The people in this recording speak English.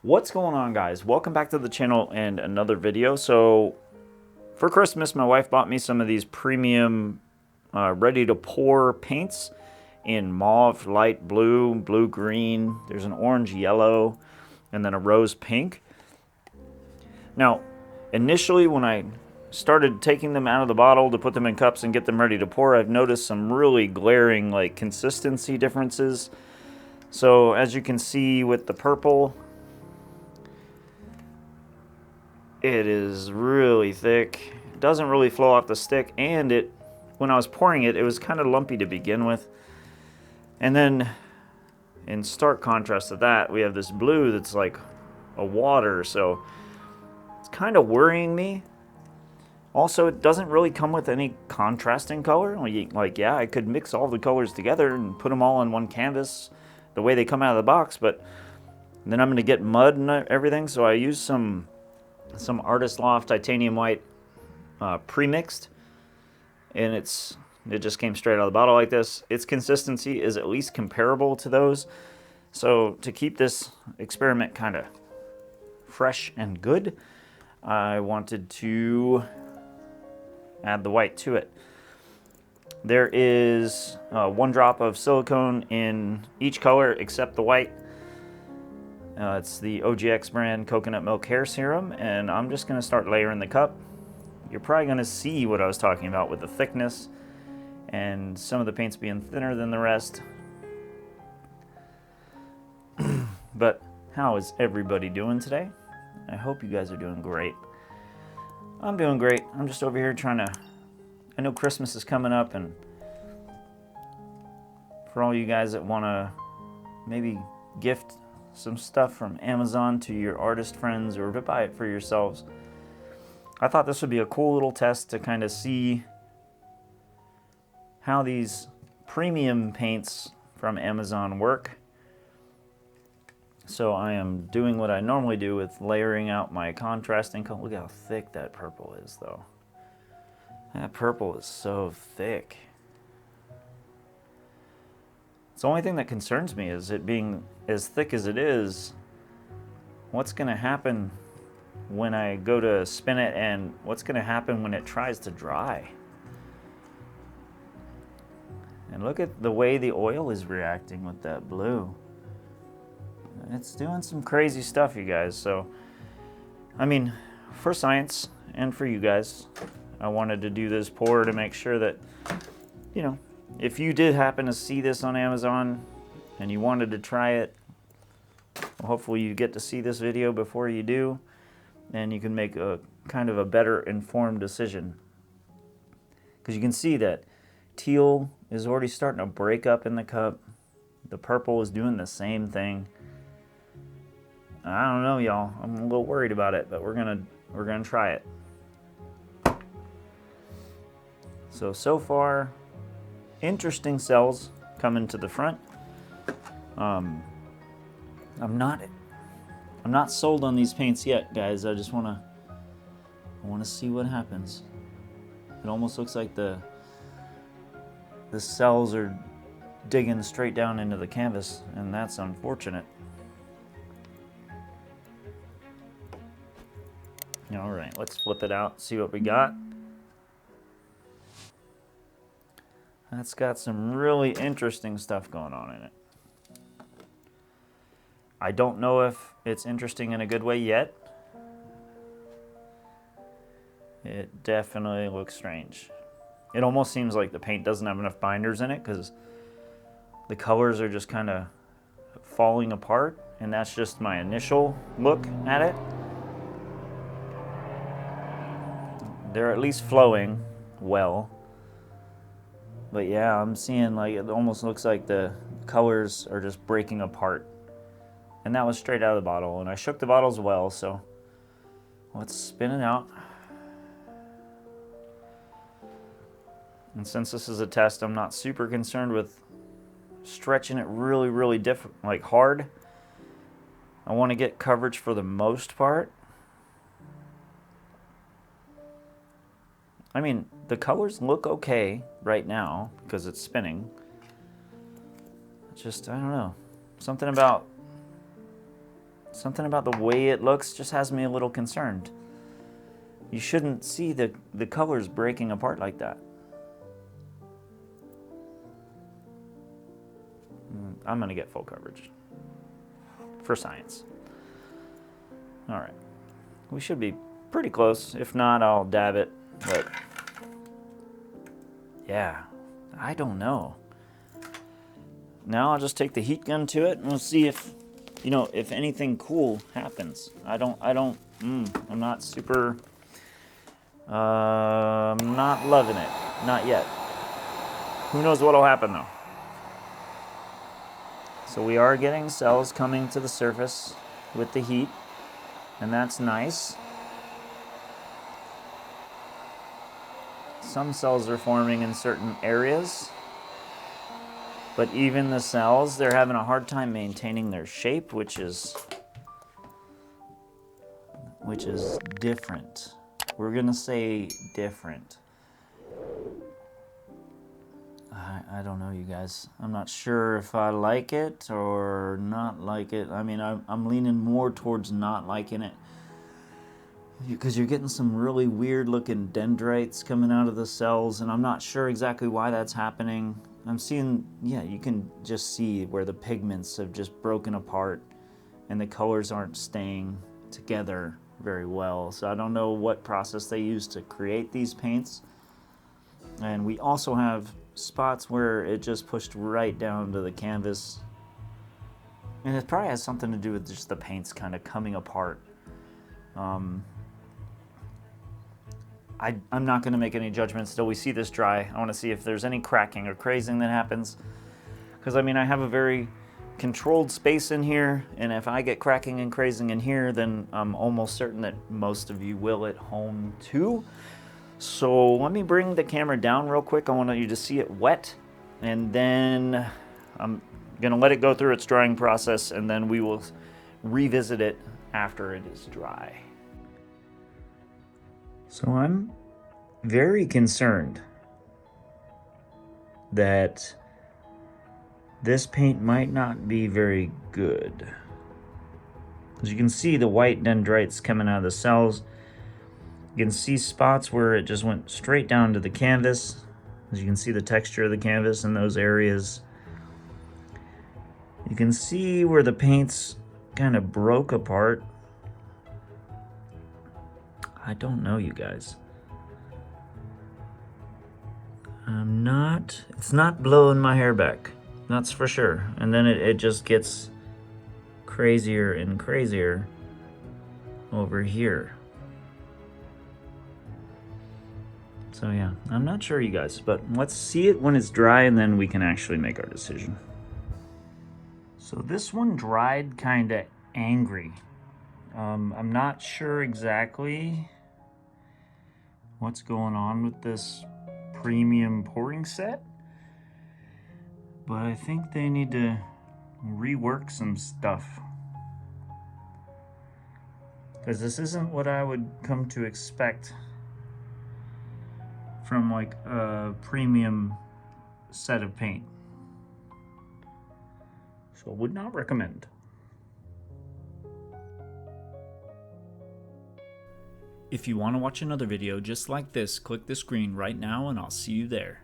What's going on, guys? Welcome back to the channel and another video. So for Christmas, my wife bought me some of these premium ready to pour paints in mauve, light blue, blue green. There's an orange yellow and then a rose pink. Now initially when I started taking them out of the bottle to put them in cups and get them ready to pour, I've noticed some really glaring like consistency differences. So as you can see with the purple, it is really thick. It doesn't really flow off the stick, and when I was pouring it, it was kind of lumpy to begin with. And then in stark contrast to that, we have this blue that's like a water, so it's kind of worrying me. Also, it doesn't really come with any contrasting color. Like, yeah, I could mix all the colors together and put them all on one canvas the way they come out of the box, but then I'm going to get mud and everything, so I used some Artist Loft titanium white pre-mixed, and it just came straight out of the bottle like this. Its consistency is at least comparable to those, so to keep this experiment kind of fresh and good, I wanted to add the white to it. There is 1 drop of silicone in each color except the white. It's the OGX brand coconut milk hair serum, and I'm just going to start layering the cup. You're probably going to see what I was talking about with the thickness and some of the paints being thinner than the rest. But how is everybody doing today? I hope you guys are doing great. I'm doing great. I'm just over here trying to, I know Christmas is coming up, and for all you guys that want to maybe gift some stuff from Amazon to your artist friends or to buy it for yourselves, I thought this would be a cool little test to kind of see how these premium paints from Amazon work. So I am doing what I normally do with layering out my contrasting color. Look how thick that purple is, though. That purple is so thick. It's the only thing that concerns me is it being as thick as it is. What's going to happen when I go to spin it, and what's going to happen when it tries to dry? And look at the way the oil is reacting with that blue. It's doing some crazy stuff, you guys. So, I mean, for science and for you guys, I wanted to do this pour to make sure that, you know, if you did happen to see this on Amazon and you wanted to try it, well, hopefully you get to see this video before you do, and you can make a kind of a better informed decision. Because you can see that teal is already starting to break up in the cup. The purple is doing the same thing. I don't know, y'all. I'm a little worried about it, but we're gonna try it. So far, interesting cells coming to the front. I'm not sold on these paints yet, guys. I just wanna see what happens. It almost looks like the cells are digging straight down into the canvas, and that's unfortunate. All right, let's flip it out, see what we got. That's got some really interesting stuff going on in it. I don't know if it's interesting in a good way yet. It definitely looks strange. It almost seems like the paint doesn't have enough binders in it because the colors are just kind of falling apart, and that's just my initial look at it. They're at least flowing well. But yeah, I'm seeing like it almost looks like the colors are just breaking apart. And that was straight out of the bottle, and I shook the bottles well, so let's spin it out. And since this is a test, I'm not super concerned with stretching it really hard. I want to get coverage for the most part. I mean, the colors look okay right now because it's spinning. Just, I don't know. Something about Something about the way it looks just has me a little concerned. You shouldn't see the colors breaking apart like that. I'm gonna get full coverage for science. All right, we should be pretty close. If not, I'll dab it, but yeah, I don't know. Now I'll just take the heat gun to it and we'll see if, you know, if anything cool happens. I'm not super, I'm not loving it, not yet. Who knows what'll happen though. So we are getting cells coming to the surface with the heat, and that's nice. Some cells are forming in certain areas, but even the cells, they're having a hard time maintaining their shape, which is different. We're gonna say different. I don't know, you guys. I'm not sure if I like it or not like it. I mean, I'm leaning more towards not liking it, because you're getting some really weird looking dendrites coming out of the cells, and I'm not sure exactly why that's happening. I'm seeing, yeah, you can just see where the pigments have just broken apart and the colors aren't staying together very well. So I don't know what process they use to create these paints. And we also have spots where it just pushed right down to the canvas. And it probably has something to do with just the paints kind of coming apart. I'm not going to make any judgments till we see this dry. I want to see if there's any cracking or crazing that happens. Because I mean, I have a very controlled space in here, and if I get cracking and crazing in here, then I'm almost certain that most of you will at home too. So let me bring the camera down real quick. I want you to see it wet, and then I'm going to let it go through its drying process, and then we will revisit it after it is dry. So I'm very concerned that this paint might not be very good. As you can see, the white dendrites coming out of the cells. You can see spots where it just went straight down to the canvas. As you can see the texture of the canvas in those areas. You can see where the paints kind of broke apart. I don't know, you guys. It's not blowing my hair back. That's for sure. And then it just gets crazier and crazier over here. So yeah, I'm not sure, you guys, but let's see it when it's dry and then we can actually make our decision. So this one dried kind of angry. I'm not sure exactly what's going on with this premium pouring set, but I think they need to rework some stuff, because this isn't what I would come to expect from like a premium set of paint. So I would not recommend. If you want to watch another video just like this, click the screen right now and I'll see you there.